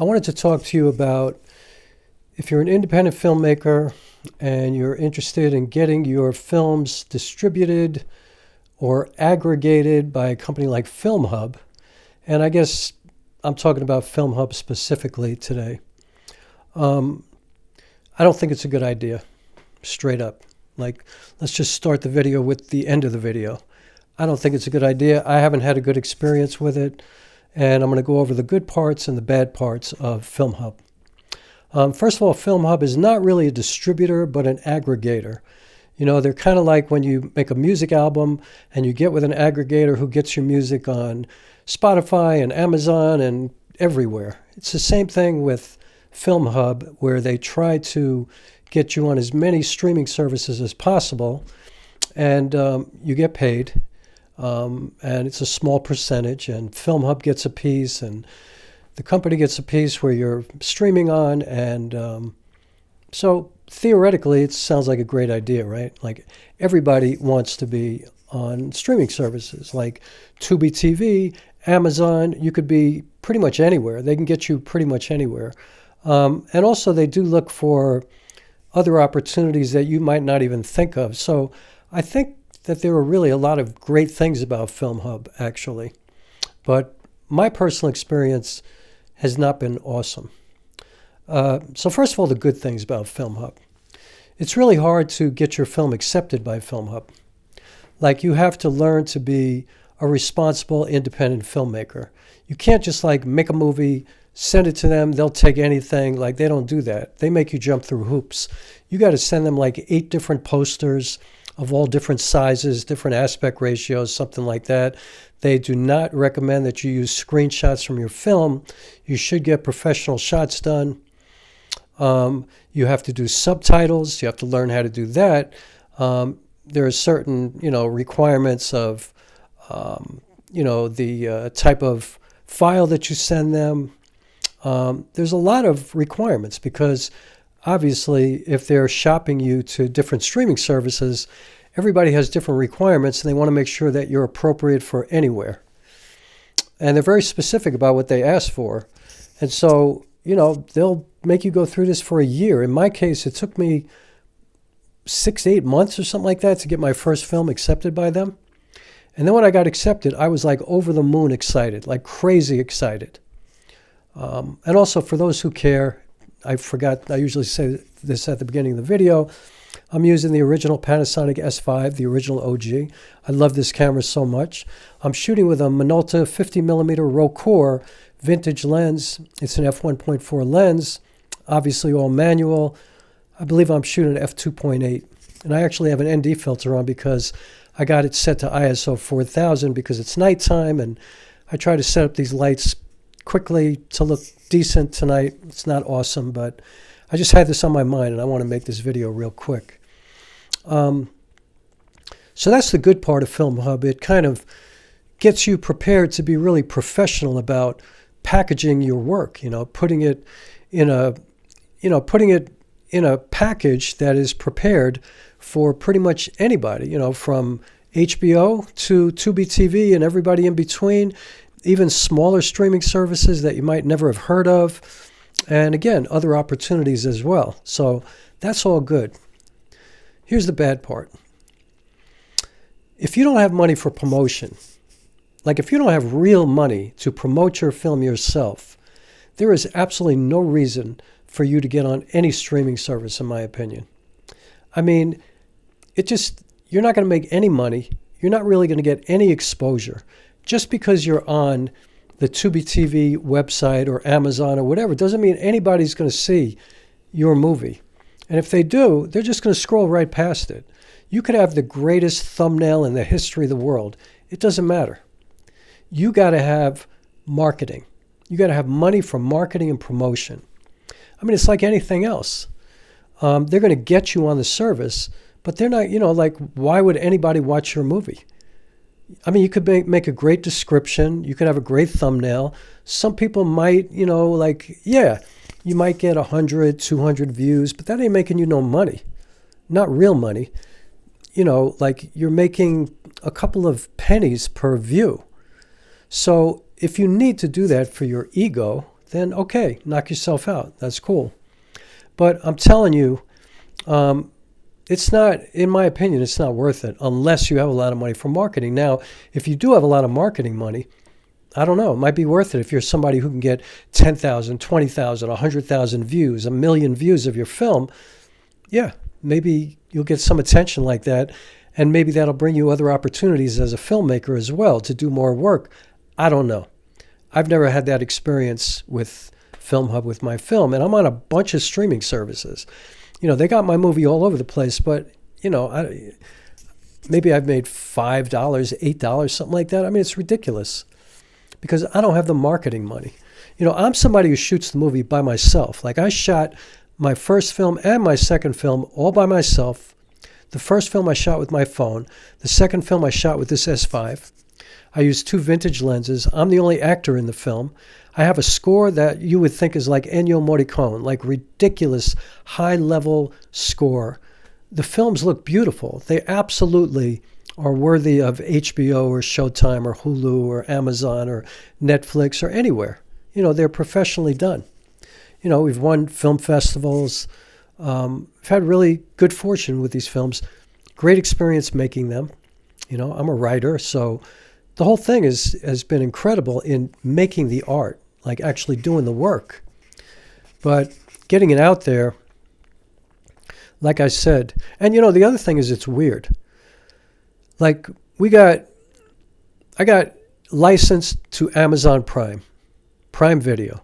I wanted to talk to you about if you're an independent filmmaker and you're interested in getting your films distributed or aggregated by a company like Filmhub, and I guess I'm talking about Filmhub specifically today. I don't think it's a good idea, straight up. Like, let's just start the video with the end of the video. I don't think it's a good idea. I haven't had a good experience with it, and I'm going to go over the good parts and the bad parts of Filmhub. First of all, Filmhub is not really a distributor, but an aggregator. You know, they're kind of like when you make a music album and you get with an aggregator who gets your music on Spotify and Amazon and everywhere. It's the same thing with Filmhub, where they try to get you on as many streaming services as possible, and you get paid, and it's a small percentage, and Filmhub gets a piece, and the company gets a piece where you're streaming on, and so theoretically it sounds like a great idea, right? Like, everybody wants to be on streaming services like Tubi TV, Amazon. You could be pretty much anywhere. They can get you pretty much anywhere. And also they do look for other opportunities that you might not even think of. So I think that there are really a lot of great things about Filmhub, actually. But my personal experience has not been awesome. So first of all, the good things about Filmhub. It's really hard to get your film accepted by Filmhub. Like, you have to learn to be a responsible, independent filmmaker. You can't just like make a movie, send it to them, they'll take anything. Like, they don't do that. They make you jump through hoops. You got to send them like 8 different posters of all different sizes, different aspect ratios, something like that. They do not recommend that you use screenshots from your film. You should get professional shots done. You have to do subtitles. You have to learn how to do that. There are certain, requirements of, the type of file that you send them. There's a lot of requirements because obviously if they're shopping you to different streaming services, everybody has different requirements and they want to make sure that you're appropriate for anywhere. And they're very specific about what they ask for. And so, they'll make you go through this for a year. In my case, it took me 6 to 8 months or something like that to get my first film accepted by them. And then when I got accepted, I was like over the moon excited, like crazy excited. And also, for those who care, I usually say this at the beginning of the video, I'm using the original Panasonic S5, the original OG. I love this camera so much. I'm shooting with a Minolta 50mm Rokkor vintage lens. It's an f1.4 lens, obviously all manual. I believe I'm shooting at f2.8. And I actually have an ND filter on because I got it set to ISO 4000 because it's nighttime, and I try to set up these lights quickly to look decent tonight. It's not awesome, but I just had this on my mind and I want to make this video real quick. So that's the good part of Filmhub. It kind of gets you prepared to be really professional about packaging your work, putting it in a package that is prepared for pretty much anybody, from HBO to Tubi TV and everybody in between, even smaller streaming services that you might never have heard of, and again, other opportunities as well. So that's all good. Here's the bad part. If you don't have money for promotion, like if you don't have real money to promote your film yourself, there is absolutely no reason for you to get on any streaming service, in my opinion. I mean, you're not going to make any money. You're not really going to get any exposure. Just because you're on the Tubi TV website or Amazon or whatever doesn't mean anybody's going to see your movie. And if they do, they're just going to scroll right past it. You could have the greatest thumbnail in the history of the world. It doesn't matter. You got to have marketing. You got to have money for marketing and promotion. I mean, it's like anything else. They're going to get you on the service, but they're not, why would anybody watch your movie? I mean, you could make a great description. You could have a great thumbnail. Some people might, you might get 100, 200 views, but that ain't making you no money. Not real money. You're making a couple of pennies per view. So if you need to do that for your ego, then okay, knock yourself out. That's cool. But I'm telling you, it's not, in my opinion, it's not worth it unless you have a lot of money for marketing. Now, if you do have a lot of marketing money, I don't know, it might be worth it if you're somebody who can get 10,000, 20,000, 100,000 views, 1 million views of your film. Yeah, maybe you'll get some attention like that, and maybe that'll bring you other opportunities as a filmmaker as well to do more work. I don't know. I've never had that experience with Filmhub with my film, and I'm on a bunch of streaming services. You know, they got my movie all over the place, but, you know, maybe I've made $5, $8, something like that. I mean, it's ridiculous because I don't have the marketing money. You know, I'm somebody who shoots the movie by myself. Like, I shot my first film and my second film all by myself. The first film I shot with my phone. The second film I shot with this S5. I used 2 vintage lenses. I'm the only actor in the film. I have a score that you would think is like Ennio Morricone, like ridiculous high-level score. The films look beautiful. They absolutely are worthy of HBO or Showtime or Hulu or Amazon or Netflix or anywhere. You know, they're professionally done. You know, we've won film festivals. We've had really good fortune with these films. Great experience making them. You know, I'm a writer, so the whole thing has been incredible in making the art, like actually doing the work. But getting it out there, like I said, and you know, the other thing is it's weird. Like I got licensed to Amazon Prime Video.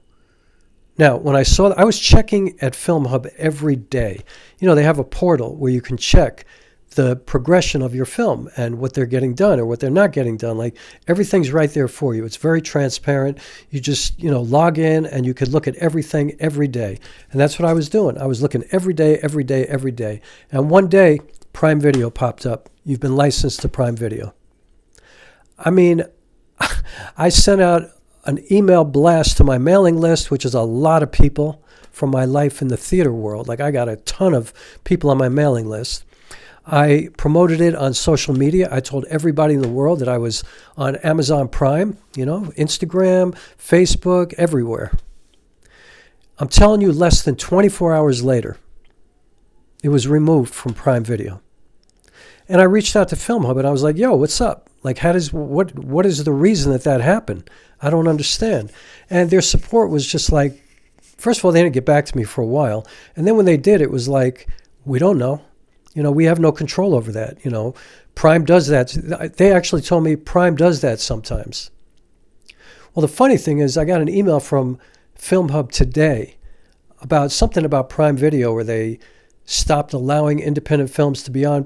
Now, when I saw that, I was checking at Filmhub every day. You know, they have a portal where you can check the progression of your film and what they're getting done or what they're not getting done. Like, everything's right there for you. It's very transparent. You just, you know, log in and you could look at everything every day. And that's what I was doing. I was looking every day. And one day, Prime Video popped up. You've been licensed to Prime Video. I mean, I sent out an email blast to my mailing list, which is a lot of people from my life in the theater world. Like, I got a ton of people on my mailing list. I promoted it on social media. I told everybody in the world that I was on Amazon Prime, you know, Instagram, Facebook, everywhere. I'm telling you, less than 24 hours later, it was removed from Prime Video. And I reached out to Filmhub and I was like, yo, what's up? Like, what is the reason that happened? I don't understand. And their support was just like, first of all, they didn't get back to me for a while. And then when they did, it was like, we don't know. You know, we have no control over that. You know, Prime does that. They actually told me Prime does that sometimes. Well, the funny thing is I got an email from Filmhub today about something about Prime Video where they stopped allowing independent films to be on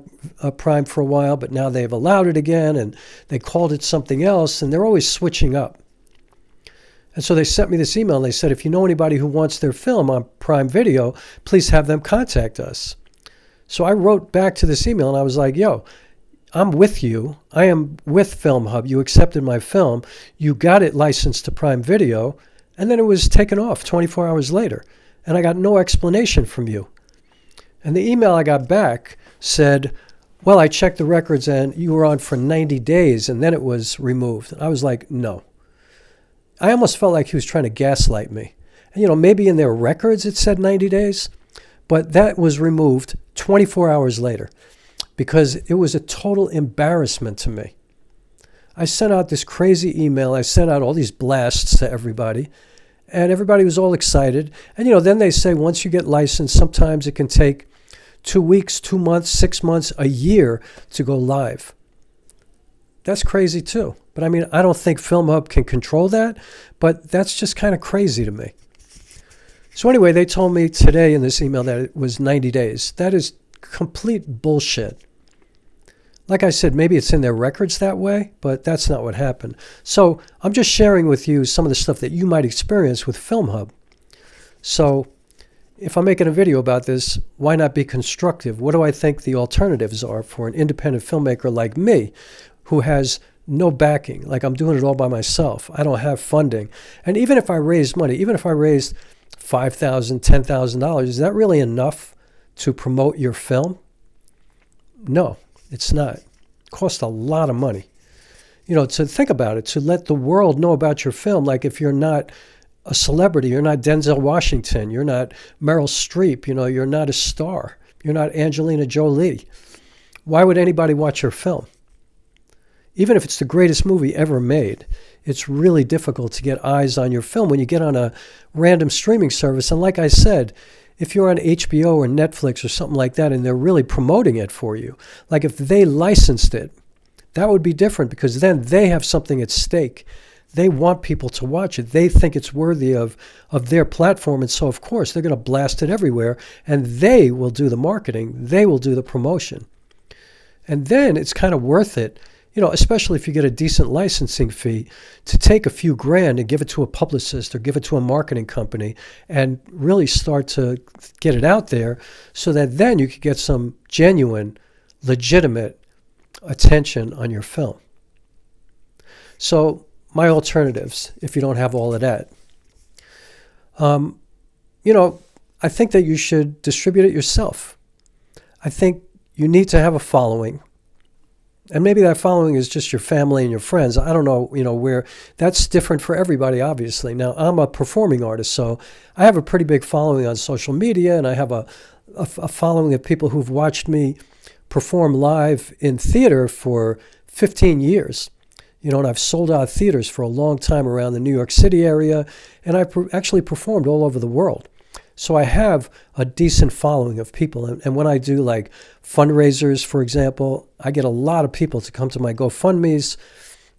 Prime for a while, but now they've allowed it again, and they called it something else, and they're always switching up. And so they sent me this email, and they said, if you know anybody who wants their film on Prime Video, please have them contact us. So I wrote back to this email, and I was like, yo, I'm with you. I am with Filmhub. You accepted my film. You got it licensed to Prime Video, and then it was taken off 24 hours later, and I got no explanation from you. And the email I got back said, well, I checked the records and you were on for 90 days and then it was removed. And I was like, no. I almost felt like he was trying to gaslight me. And, you know, maybe in their records it said 90 days, but that was removed 24 hours later because it was a total embarrassment to me. I sent out this crazy email. I sent out all these blasts to everybody. And everybody was all excited. And, you know, then they say once you get licensed, sometimes it can take 2 weeks, 2 months, 6 months, a year to go live. That's crazy too. But I mean, I don't think Filmhub can control that, but that's just kind of crazy to me. So anyway, they told me today in this email that it was 90 days. That is complete bullshit. Like I said, maybe it's in their records that way, but that's not what happened. So I'm just sharing with you some of the stuff that you might experience with Filmhub. So if I'm making a video about this, why not be constructive? What do I think the alternatives are for an independent filmmaker like me who has no backing? Like, I'm doing it all by myself. I don't have funding. And even if I raised money, even if I raised $5,000, $10,000, is that really enough to promote your film? No. It's not. It costs a lot of money. You know, to think about it, to let the world know about your film, like if you're not a celebrity. You're not Denzel Washington. You're not Meryl Streep. You're not a star. You're not Angelina Jolie. Why would anybody watch your film? Even if it's the greatest movie ever made, it's really difficult to get eyes on your film when you get on a random streaming service. And like I said, if you're on HBO or Netflix or something like that and they're really promoting it for you, like if they licensed it, that would be different, because then they have something at stake. They want people to watch it. They think it's worthy of their platform. And so, of course, they're going to blast it everywhere. And they will do the marketing. They will do the promotion. And then it's kind of worth it, especially if you get a decent licensing fee, to take a few grand and give it to a publicist or give it to a marketing company and really start to get it out there, so that then you could get some genuine, legitimate attention on your film. So my alternatives, if you don't have all of that, I think that you should distribute it yourself. I think you need to have a following. And maybe that following is just your family and your friends. I don't know, where that's different for everybody, obviously. Now, I'm a performing artist, so I have a pretty big following on social media, and I have a following of people who've watched me perform live in theater for 15 years. And I've sold out theaters for a long time around the New York City area, and I've actually performed all over the world. So I have a decent following of people. And when I do like fundraisers, for example, I get a lot of people to come to my GoFundMes,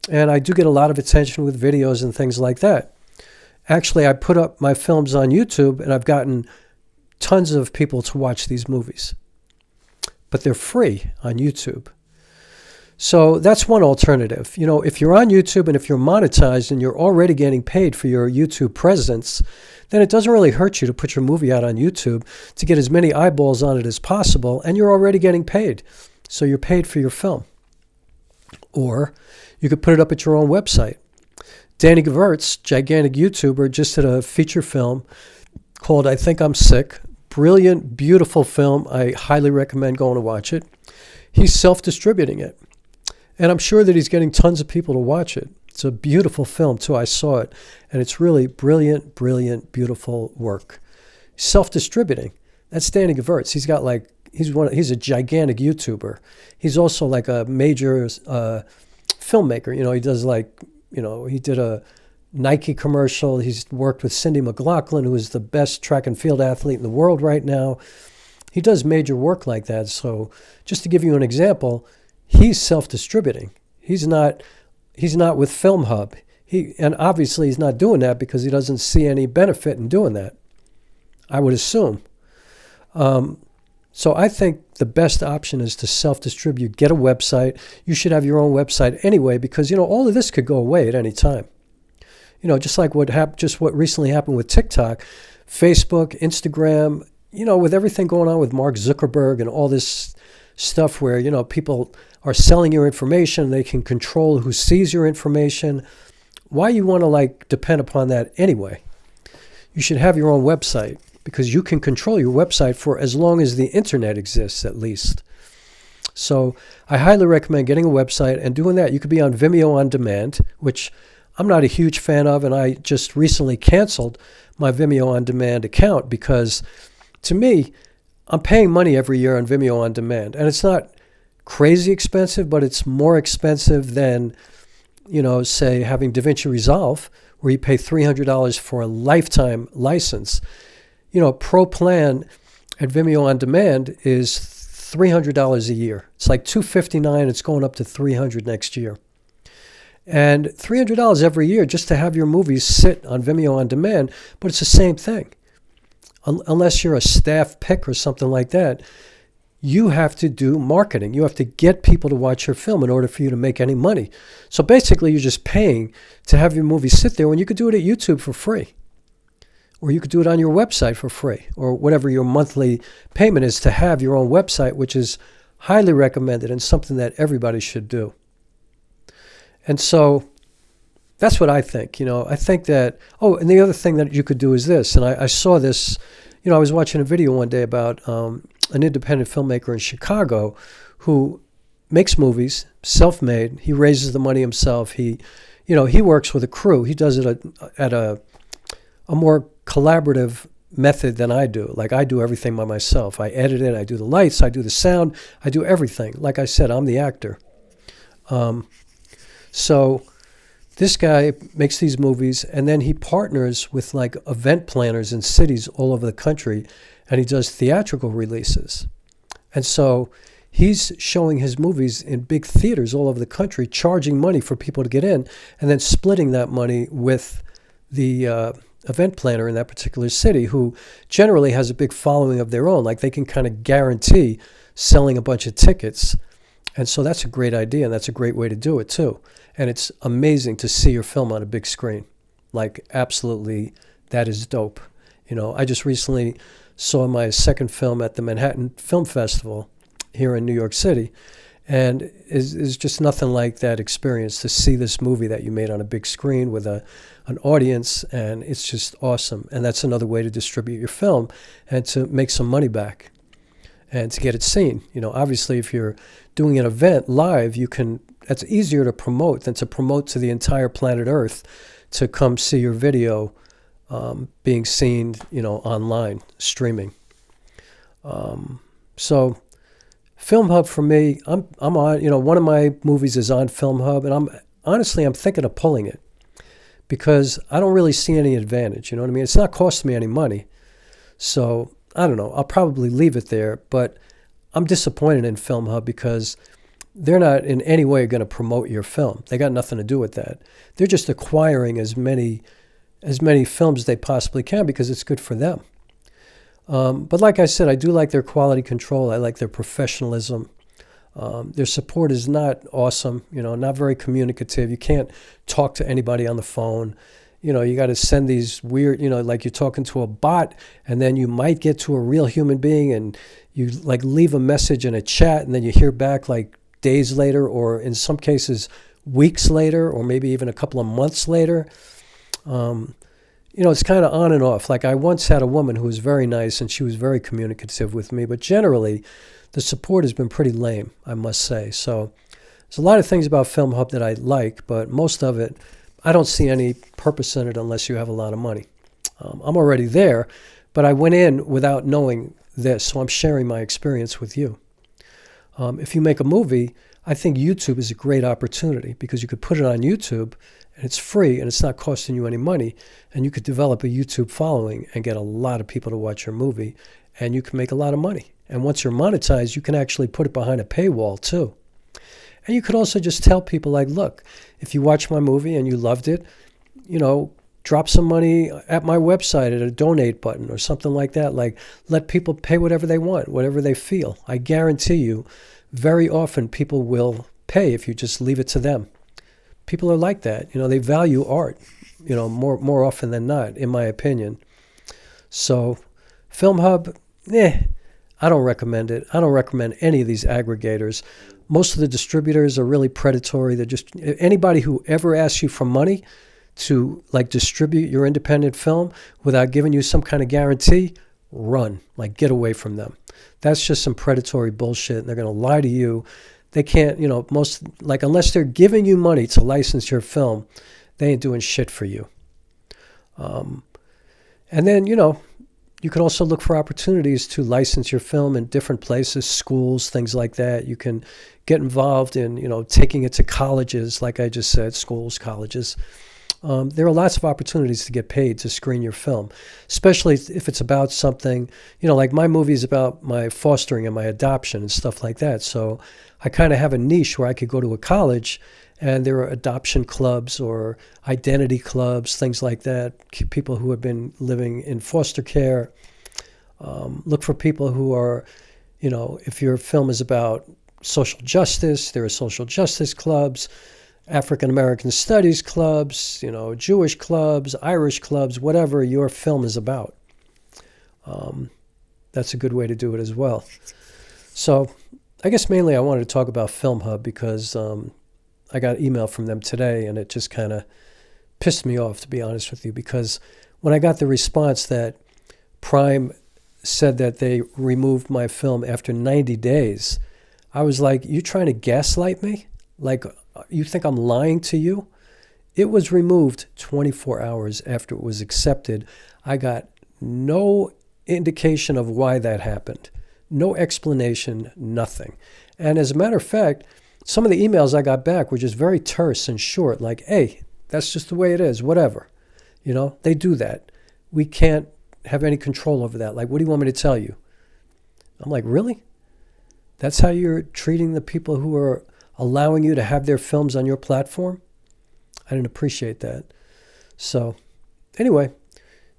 and I do get a lot of attention with videos and things like that. Actually, I put up my films on YouTube, and I've gotten tons of people to watch these movies. But they're free on YouTube. So that's one alternative. If you're on YouTube and if you're monetized and you're already getting paid for your YouTube presence, then it doesn't really hurt you to put your movie out on YouTube to get as many eyeballs on it as possible, and you're already getting paid. So you're paid for your film. Or you could put it up at your own website. Danny Gevirtz, gigantic YouTuber, just did a feature film called I Think I'm Sick. Brilliant, beautiful film. I highly recommend going to watch it. He's self-distributing it. And I'm sure that he's getting tons of people to watch it. It's a beautiful film, too. I saw it. And it's really brilliant, brilliant, beautiful work. Self-distributing. That's Danny Gevirtz. He's got he's a gigantic YouTuber. He's also like a major filmmaker. He does he did a Nike commercial. He's worked with Cindy McLaughlin, who is the best track and field athlete in the world right now. He does major work like that. So just to give you an example, he's self-distributing. He's not with Filmhub. And obviously he's not doing that because he doesn't see any benefit in doing that, I would assume. So I think the best option is to self-distribute, get a website. You should have your own website anyway, because, all of this could go away at any time. Just like what recently happened with TikTok, Facebook, Instagram, with everything going on with Mark Zuckerberg and all this stuff where, people are selling your information, they can control who sees your information. Why you want to depend upon that anyway? You should have your own website, because you can control your website for as long as the internet exists, at least. So I highly recommend getting a website and doing that. You could be on Vimeo on demand, which I'm not a huge fan of, and I just recently canceled my Vimeo on demand account because, to me, I'm paying money every year on Vimeo on demand, and it's not crazy expensive, but it's more expensive than, say, having DaVinci Resolve, where you pay $300 for a lifetime license. Pro plan at Vimeo on demand is $300 a year. It's like $259. It's going up to $300 next year. And $300 every year just to have your movies sit on Vimeo on demand, but it's the same thing. Unless you're a staff pick or something like that, you have to do marketing. You have to get people to watch your film in order for you to make any money. So basically, you're just paying to have your movie sit there when you could do it at YouTube for free. Or you could do it on your website for free, or whatever your monthly payment is to have your own website, which is highly recommended and something that everybody should do. And so that's what I think. I think that, and the other thing that you could do is this, and I saw this, I was watching a video one day about an independent filmmaker in Chicago who makes movies, self-made. He raises the money himself. He works with a crew. He does it at a a more collaborative method than I do. Like, I do everything by myself. I edit it, I do the lights, I do the sound, I do everything. Like I said, I'm the actor. So this guy makes these movies, and then he partners with like event planners in cities all over the country, and he does theatrical releases. And so he's showing his movies in big theaters all over the country, charging money for people to get in, and then splitting that money with the event planner in that particular city, who generally has a big following of their own. Like, they can kind of guarantee selling a bunch of tickets. And so that's a great idea, and that's a great way to do it too. And it's amazing to see your film on a big screen. Like, absolutely, that is dope. You know, I just recently saw my second film at the Manhattan Film Festival here in New York City, and is just nothing like that experience to see this movie that you made on a big screen with an audience, and it's just awesome. And that's another way to distribute your film and to make some money back and to get it seen. You know, obviously, if you're doing an event live, that's easier to promote than to promote to the entire planet Earth to come see your video being seen, you know, online, streaming. So Filmhub for me, I'm on, you know, one of my movies is on Filmhub, and I'm thinking of pulling it because I don't really see any advantage. You know what I mean? It's not costing me any money. So I don't know. I'll probably leave it there, but I'm disappointed in Filmhub because they're not in any way going to promote your film. They got nothing to do with that. They're just acquiring as many films as they possibly can because it's good for them. But like I said, I do like their quality control. I like their professionalism. Their support is not awesome, you know, not very communicative. You can't talk to anybody on the phone. You know, you got to send these weird, you know, like you're talking to a bot, and then you might get to a real human being, and you like leave a message in a chat, and then you hear back like days later, or in some cases weeks later, or maybe even a couple of months later. You know, it's kind of on and off. Like, I once had a woman who was very nice, and she was very communicative with me, but generally the support has been pretty lame, I must say. So there's a lot of things about Filmhub that I like, but most of it, I don't see any purpose in it unless you have a lot of money. I'm already there, but I went in without knowing this, so I'm sharing my experience with you. If you make a movie, I think YouTube is a great opportunity because you could put it on YouTube, and it's free, and it's not costing you any money, and you could develop a YouTube following and get a lot of people to watch your movie, and you can make a lot of money. And once you're monetized, you can actually put it behind a paywall too. And you could also just tell people, like, look, if you watch my movie and you loved it, you know, drop some money at my website at a donate button or something like that. Like, let people pay whatever they want, whatever they feel. I guarantee you, very often people will pay if you just leave it to them. People are like that. You know, they value art, you know, more often than not, in my opinion. So Filmhub, I don't recommend it. I don't recommend any of these aggregators. Most of the distributors are really predatory. They're just, anybody who ever asks you for money to like distribute your independent film without giving you some kind of guarantee, run, like get away from them. That's just some predatory bullshit, and they're going to lie to you. They can't, you know, unless they're giving you money to license your film, they ain't doing shit for you. And then, you know, you can also look for opportunities to license your film in different places, schools, things like that. You can get involved in, you know, taking it to colleges, like I just said, schools, colleges. There are lots of opportunities to get paid to screen your film, especially if it's about something, you know, like my movie is about my fostering and my adoption and stuff like that. So I kind of have a niche where I could go to a college and there are adoption clubs or identity clubs, things like that, people who have been living in foster care. Look for people who are, you know, if your film is about social justice, there are social justice clubs, African American studies clubs, you know, Jewish clubs, Irish clubs, whatever your film is about. That's a good way to do it as well. So I guess mainly I wanted to talk about Filmhub because I got email from them today, and it just kind of pissed me off, to be honest with you, because when I got the response that Prime said that they removed my film after 90 days, I was like, you trying to gaslight me? Like, you think I'm lying to you? It was removed 24 hours after it was accepted. I got no indication of why that happened. No explanation, nothing. And as a matter of fact, some of the emails I got back were just very terse and short, like, hey, that's just the way it is, whatever. You know, they do that. We can't have any control over that. Like, what do you want me to tell you? I'm like, really? That's how you're treating the people who are allowing you to have their films on your platform? I didn't appreciate that. So anyway,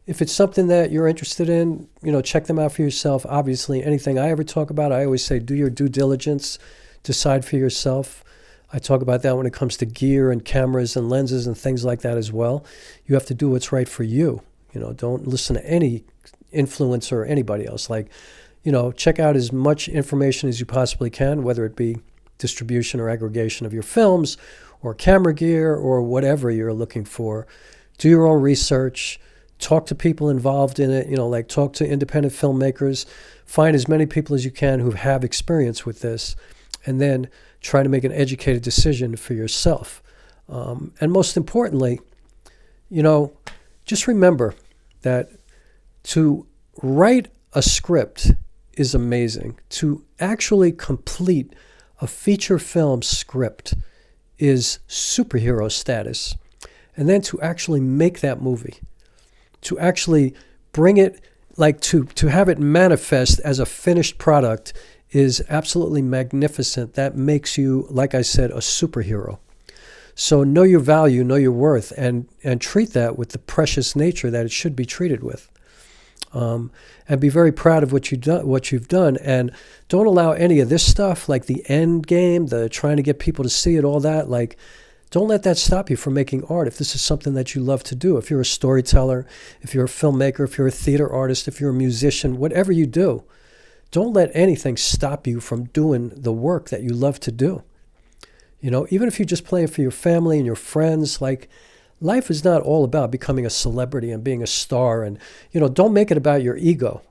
if it's something that you're interested in, you know, check them out for yourself. Obviously, anything I ever talk about, I always say do your due diligence, decide for yourself. I talk about that when it comes to gear and cameras and lenses and things like that as well. You have to do what's right for you. You know, don't listen to any influencer or anybody else. Like, you know, check out as much information as you possibly can, whether it be distribution or aggregation of your films or camera gear or whatever you're looking for. Do your own research. Talk to people involved in it, you know, like talk to independent filmmakers. Find as many people as you can who have experience with this, and then try to make an educated decision for yourself. And most importantly, you know, just remember that to write a script is amazing. To actually complete a feature film script is superhero status. And then to actually make that movie, to actually bring it, like to have it manifest as a finished product is absolutely magnificent. That makes you, like I said, a superhero. So know your value, know your worth, and treat that with the precious nature that it should be treated with. And be very proud of what you've done, and don't allow any of this stuff, like the end game, the trying to get people to see it, all that, like, don't let that stop you from making art if this is something that you love to do. If you're a storyteller, if you're a filmmaker, if you're a theater artist, if you're a musician, whatever you do, don't let anything stop you from doing the work that you love to do. You know, even if you just play it for your family and your friends, like, life is not all about becoming a celebrity and being a star. And, you know, don't make it about your ego.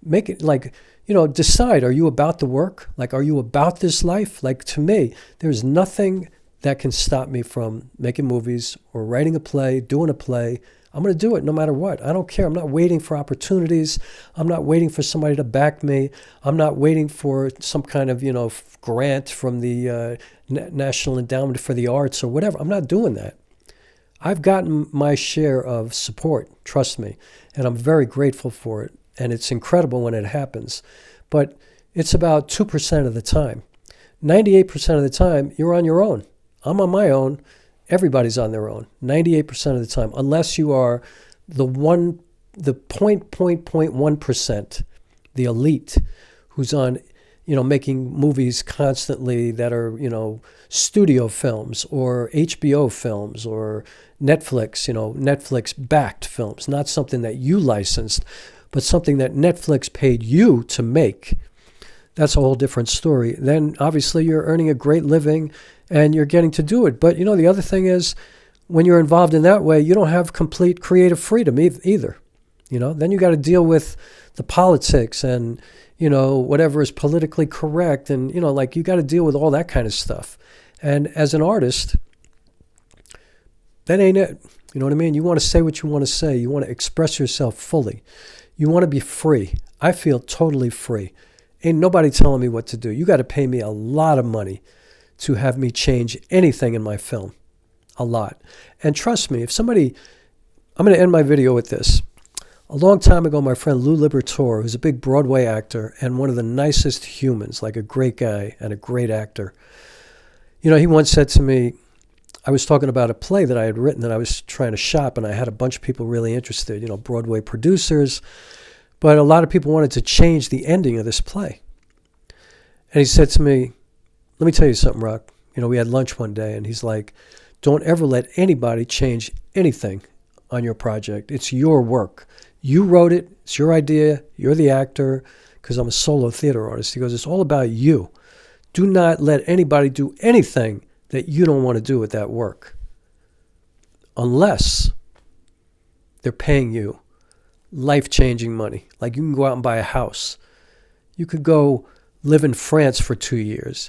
Make it like, you know, decide, are you about the work? Like, are you about this life? Like, to me, there's nothing that can stop me from making movies or writing a play, doing a play. I'm going to do it no matter what. I don't care. I'm not waiting for opportunities. I'm not waiting for somebody to back me. I'm not waiting for some kind of, you know, grant from the National Endowment for the Arts or whatever. I'm not doing that. I've gotten my share of support, trust me, and I'm very grateful for it. And it's incredible when it happens. But it's about 2% of the time. 98% of the time, you're on your own. I'm on my own. Everybody's on their own, 98% of the time, unless you are the 0.1%, the elite, who's on, you know, making movies constantly that are, you know, studio films or HBO films or Netflix, you know, Netflix-backed films, not something that you licensed, but something that Netflix paid you to make. That's a whole different story. Then obviously you're earning a great living and you're getting to do it. But, you know, the other thing is when you're involved in that way, you don't have complete creative freedom either. You know, then you got to deal with the politics and, you know, whatever is politically correct. And, you know, like you got to deal with all that kind of stuff. And as an artist, that ain't it. You know what I mean? You want to say what you want to say. You want to express yourself fully. You want to be free. I feel totally free. Ain't nobody telling me what to do. You got to pay me a lot of money to have me change anything in my film. A lot. And trust me, if somebody, I'm going to end my video with this. A long time ago, my friend Lou Liberatore, who's a big Broadway actor and one of the nicest humans, like a great guy and a great actor, you know, he once said to me, I was talking about a play that I had written that I was trying to shop, and I had a bunch of people really interested, you know, Broadway producers, but a lot of people wanted to change the ending of this play. And he said to me, let me tell you something, Rock. You know, we had lunch one day, and he's like, don't ever let anybody change anything on your project. It's your work. You wrote it. It's your idea. You're the actor, because I'm a solo theater artist. He goes, it's all about you. Do not let anybody do anything that you don't want to do with that work, unless they're paying you life-changing money. Like you can go out and buy a house. You could go live in France for 2 years.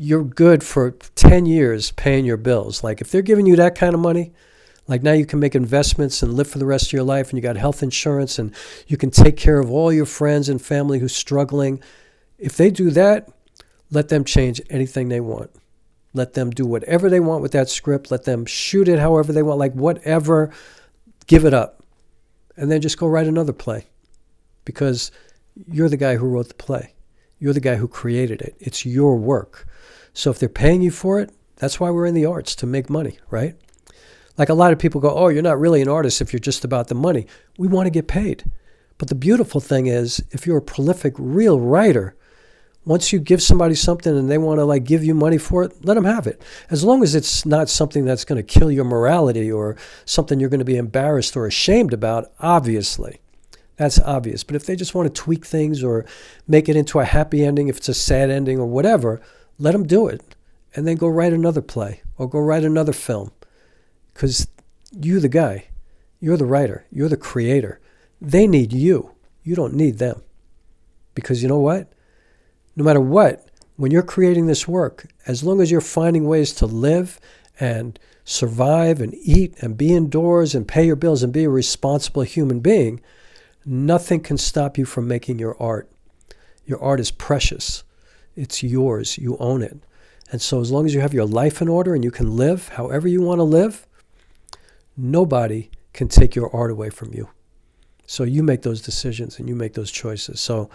you're good for 10 years paying your bills. Like if they're giving you that kind of money, like now you can make investments and live for the rest of your life, and you got health insurance, and you can take care of all your friends and family who's struggling. If they do that, let them change anything they want. Let them do whatever they want with that script. Let them shoot it however they want, like whatever. Give it up. And then just go write another play. Because you're the guy who wrote the play. You're the guy who created it. It's your work. So if they're paying you for it, that's why we're in the arts, to make money, right? Like a lot of people go, oh, you're not really an artist if you're just about the money. We want to get paid. But the beautiful thing is, if you're a prolific, real writer, once you give somebody something and they want to like give you money for it, let them have it. As long as it's not something that's going to kill your morality or something you're going to be embarrassed or ashamed about, obviously. That's obvious. But if they just want to tweak things or make it into a happy ending, if it's a sad ending or whatever, let them do it. And then go write another play or go write another film. Because you're the guy. You're the writer. You're the creator. They need you. You don't need them. Because you know what? No matter what, when you're creating this work, as long as you're finding ways to live and survive and eat and be indoors and pay your bills and be a responsible human being, nothing can stop you from making your art. Your art is precious. It's yours. You own it. And so as long as you have your life in order and you can live however you want to live, nobody can take your art away from you. So you make those decisions and you make those choices. So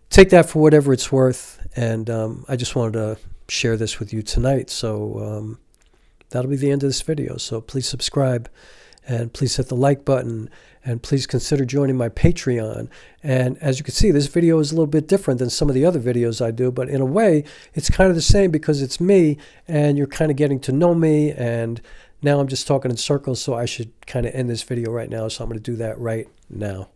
take that for whatever it's worth. And I just wanted to share this with you tonight. So that'll be the end of this video. So please subscribe and please hit the like button and please consider joining my Patreon. And as you can see, this video is a little bit different than some of the other videos I do, but in a way, it's kind of the same because it's me and you're kind of getting to know me. And now I'm just talking in circles, so I should kind of end this video right now. So I'm going to do that right now.